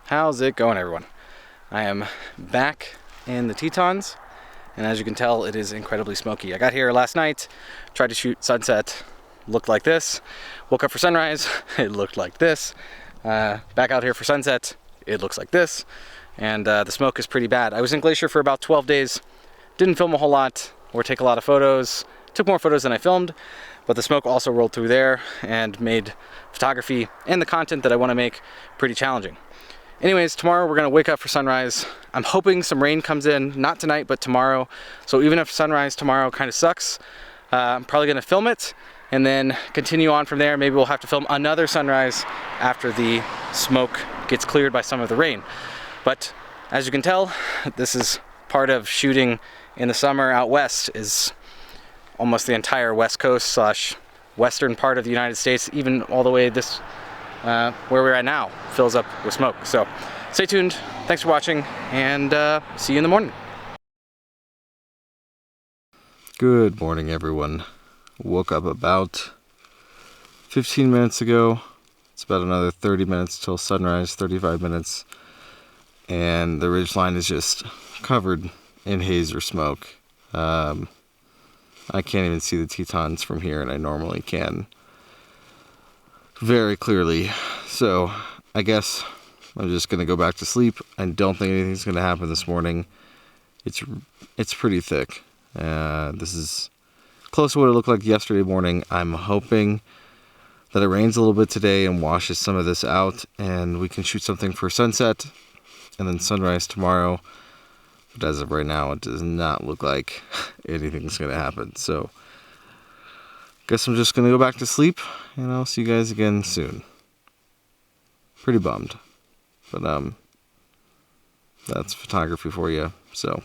How's it going, everyone? I am back in the Tetons, and as you can tell, it is incredibly smoky. I got here last night, tried to shoot sunset, looked like this. Woke up for sunrise, it looked like this. Back out here for sunset, it looks like this. And the smoke is pretty bad. I was in Glacier for about 12 days, didn't film a whole lot or take a lot of photos. Took more photos than I filmed, but the smoke also rolled through there and made photography and the content that I want to make pretty challenging. Anyways, tomorrow we're gonna wake up for sunrise. I'm hoping some rain comes in, not tonight, but tomorrow. So even if sunrise tomorrow kind of sucks, I'm probably gonna film it and then continue on from there. Maybe we'll have to film another sunrise after the smoke gets cleared by some of the rain. But as you can tell, this is part of shooting in the summer out west. Is almost the entire west coast slash western part of the United States, even all the way this where we're at now, fills up with smoke. So stay tuned, thanks for watching, and see you in the morning. Good morning, everyone. Woke up about 15 minutes ago. It's about another 30 minutes till sunrise, 35 minutes, and the ridgeline is just covered in haze or smoke. I can't even see the Tetons from here, and I normally can very clearly. So I guess I'm just gonna go back to sleep. I don't think anything's gonna happen this morning. It's pretty thick. This is close to what it looked like yesterday morning. I'm hoping that it rains a little bit today and washes some of this out, and we can shoot something for sunset and then sunrise tomorrow. But as of right now, it does not look like anything's gonna happen. So guess I'm just gonna go back to sleep, and I'll see you guys again soon. Pretty bummed, but that's photography for you. So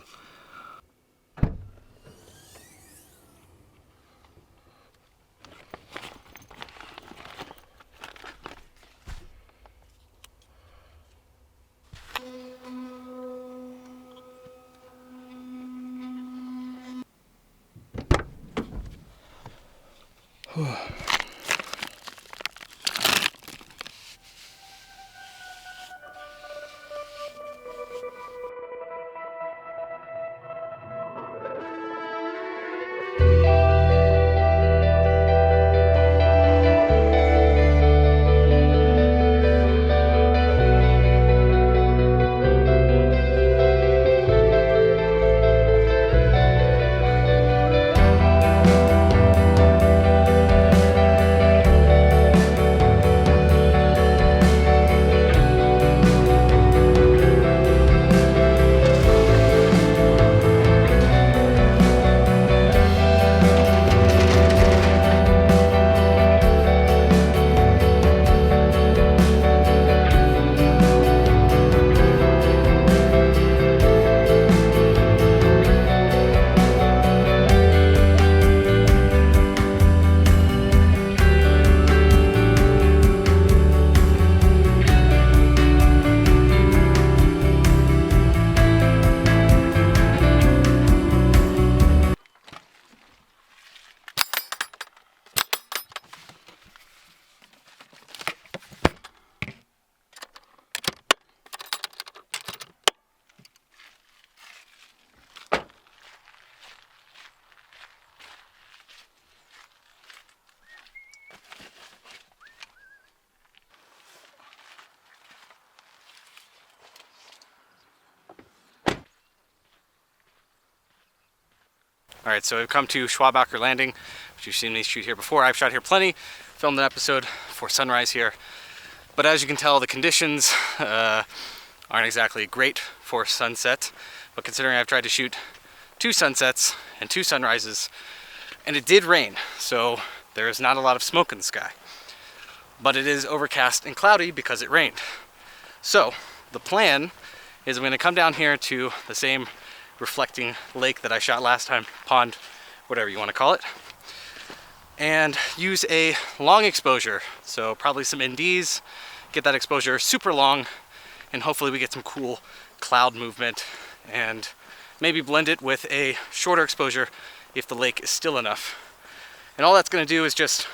alright, so we've come to 𝐒𝐤𝐷𝐷 Landing, which you've seen me shoot here before. I've shot here plenty, filmed an episode for sunrise here. But as you can tell, the conditions aren't exactly great for sunset. But considering I've tried to shoot 2 sunsets and 2 sunrises, and it did rain, so there is not a lot of smoke in the sky. But it is overcast and cloudy because it rained. So the plan is I'm going to come down here to the same reflecting lake that I shot last time, pond, whatever you want to call it, and use a long exposure, so probably some NDs, get that exposure super long, and hopefully we get some cool cloud movement, and maybe blend it with a shorter exposure if the lake is still enough. And all that's going to do is just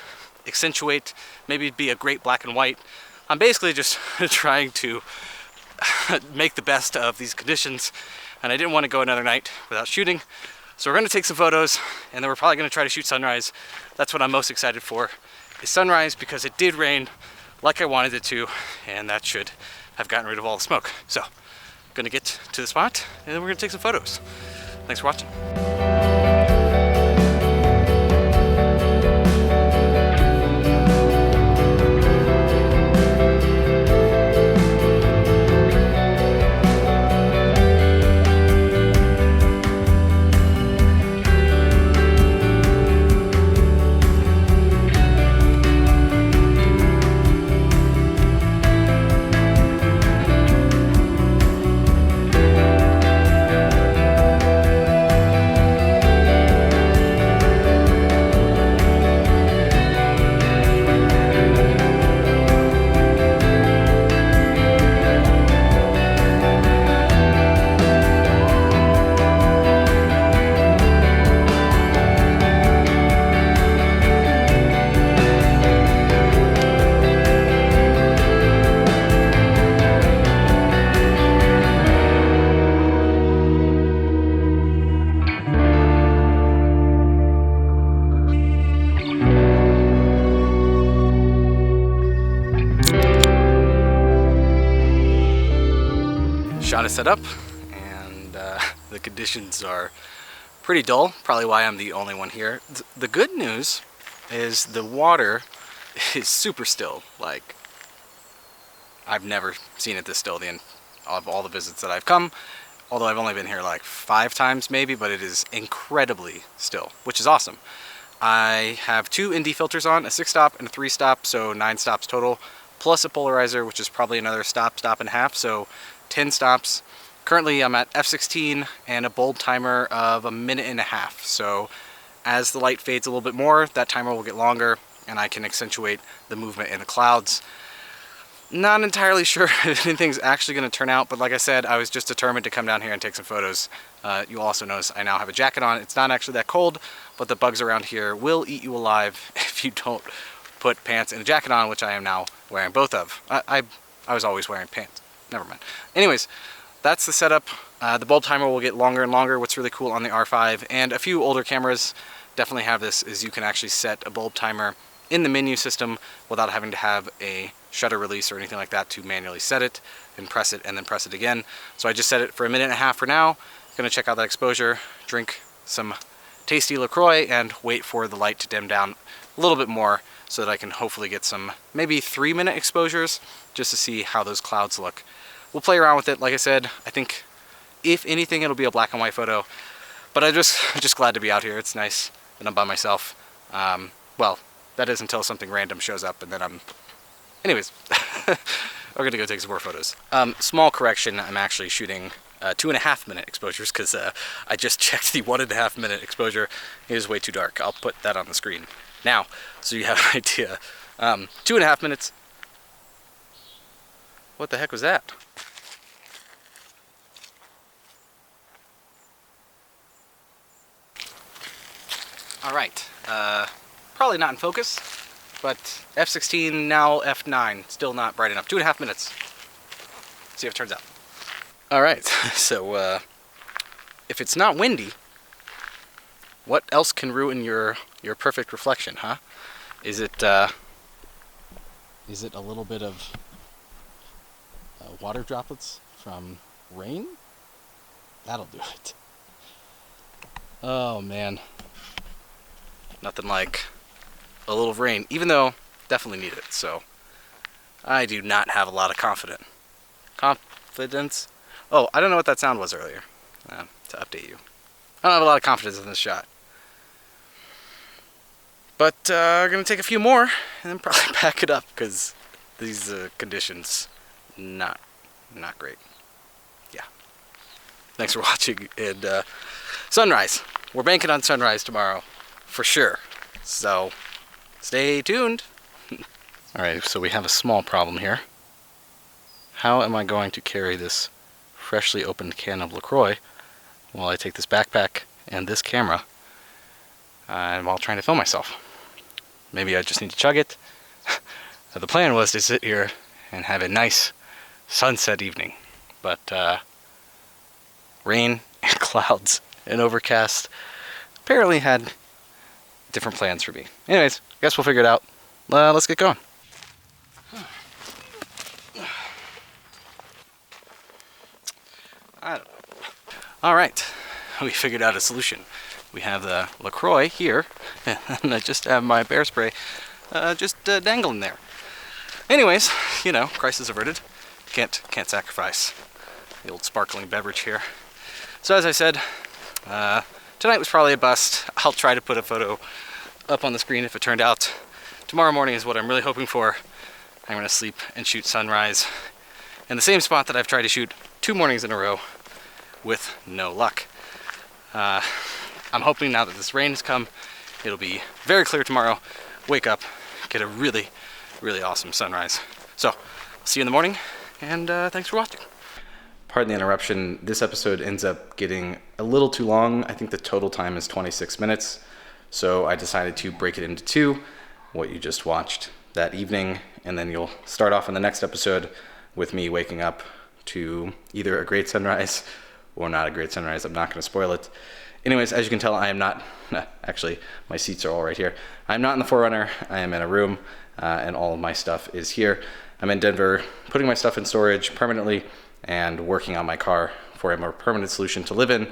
accentuate, maybe be a great black and white. I'm basically just trying to make the best of these conditions, and I didn't want to go another night without shooting. So we're going to take some photos, and then we're probably going to try to shoot sunrise. That's what I'm most excited for, is sunrise, because it did rain like I wanted it to, and that should have gotten rid of all the smoke. So I'm going to get to the spot, and then we're going to take some photos. Thanks for watching. Shot is set up, and the conditions are pretty dull, probably why I'm the only one here. The good news is the water is super still. Like, I've never seen it this still of all the visits that I've come, although I've only been here like 5 times maybe, but it is incredibly still, which is awesome. I have 2 ND filters on, a 6-stop and a 3-stop, so 9 stops total, plus a polarizer, which is probably another stop and a half, so 10 stops. Currently I'm at f/16 and a bulb timer of 1.5 minutes. So as the light fades a little bit more, that timer will get longer and I can accentuate the movement in the clouds. Not entirely sure if anything's actually going to turn out, but like I said, I was just determined to come down here and take some photos. You'll also notice I now have a jacket on. It's not actually that cold, but the bugs around here will eat you alive if you don't put pants and a jacket on, which I am now wearing both of. I was always wearing pants. Never mind. Anyways, that's the setup. The bulb timer will get longer and longer. What's really cool on the R5 and a few older cameras definitely have this is you can actually set a bulb timer in the menu system without having to have a shutter release or anything like that to manually set it and press it and then press it again. So I just set it for 1.5 minutes for now. Gonna check out that exposure, drink some tasty LaCroix, and wait for the light to dim down a little bit more so that I can hopefully get some maybe 3-minute exposures just to see how those clouds look. We'll play around with it. Like I said, I think if anything it'll be a black and white photo, but I'm just glad to be out here. It's nice that I'm by myself. Well, that is until something random shows up, and then anyways, we're gonna go take some more photos. Small correction, I'm actually shooting 2.5 minute exposures because I just checked the 1.5 minute exposure. It is way too dark. I'll put that on the screen now so you have an idea. 2.5 minutes. What the heck was that? All right, probably not in focus, but f/16, now f9, still not bright enough. 2.5 minutes. See if it turns out. All right, so if it's not windy, what else can ruin your perfect reflection, huh? Is it a little bit of water droplets from rain? That'll do it. Oh man, nothing like a little rain, even though definitely need it. So I do not have a lot of confidence. Oh, I don't know what that sound was earlier. To update you, I don't have a lot of confidence in this shot. But we're gonna take a few more and then probably pack it up because these conditions not great. Yeah. Thanks for watching, and sunrise. We're banking on sunrise tomorrow for sure. So stay tuned. All right, so we have a small problem here. How am I going to carry this freshly opened can of LaCroix while I take this backpack and this camera and while trying to film myself? Maybe I just need to chug it. The plan was to sit here and have a nice sunset evening, but rain and clouds and overcast apparently had different plans for me. Anyways, I guess we'll figure it out. Let's get going. I don't know. All right, we figured out a solution. We have the LaCroix here, and I just have my bear spray just dangling there. Anyways, you know, crisis averted. Can't sacrifice the old sparkling beverage here. So as I said, tonight was probably a bust. I'll try to put a photo up on the screen if it turned out. Tomorrow morning is what I'm really hoping for. I'm gonna sleep and shoot sunrise in the same spot that I've tried to shoot 2 mornings in a row with no luck. I'm hoping now that this rain has come, it'll be very clear tomorrow. Wake up, get a really, really awesome sunrise. So, see you in the morning, and thanks for watching. Pardon the interruption. This episode ends up getting a little too long. I think the total time is 26 minutes. So I decided to break it into 2, what you just watched that evening, and then you'll start off in the next episode with me waking up to either a great sunrise or not a great sunrise. I'm not going to spoil it. Anyways, as you can tell, I am not, actually, my seats are all right here. I'm not in the 4Runner. I am in a room, and all of my stuff is here. I'm in Denver, putting my stuff in storage permanently and working on my car for a more permanent solution to live in.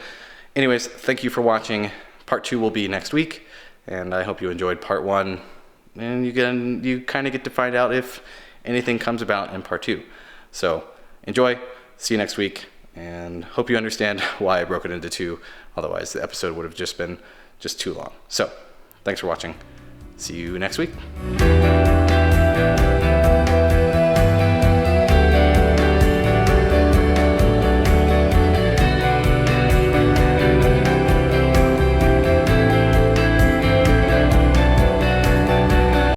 Anyways, thank you for watching. Part 2 will be next week, and I hope you enjoyed part 1. And you kind of get to find out if anything comes about in part 2. So enjoy, see you next week, and hope you understand why I broke it into 2. Otherwise, the episode would have just been too long. So thanks for watching. See you next week.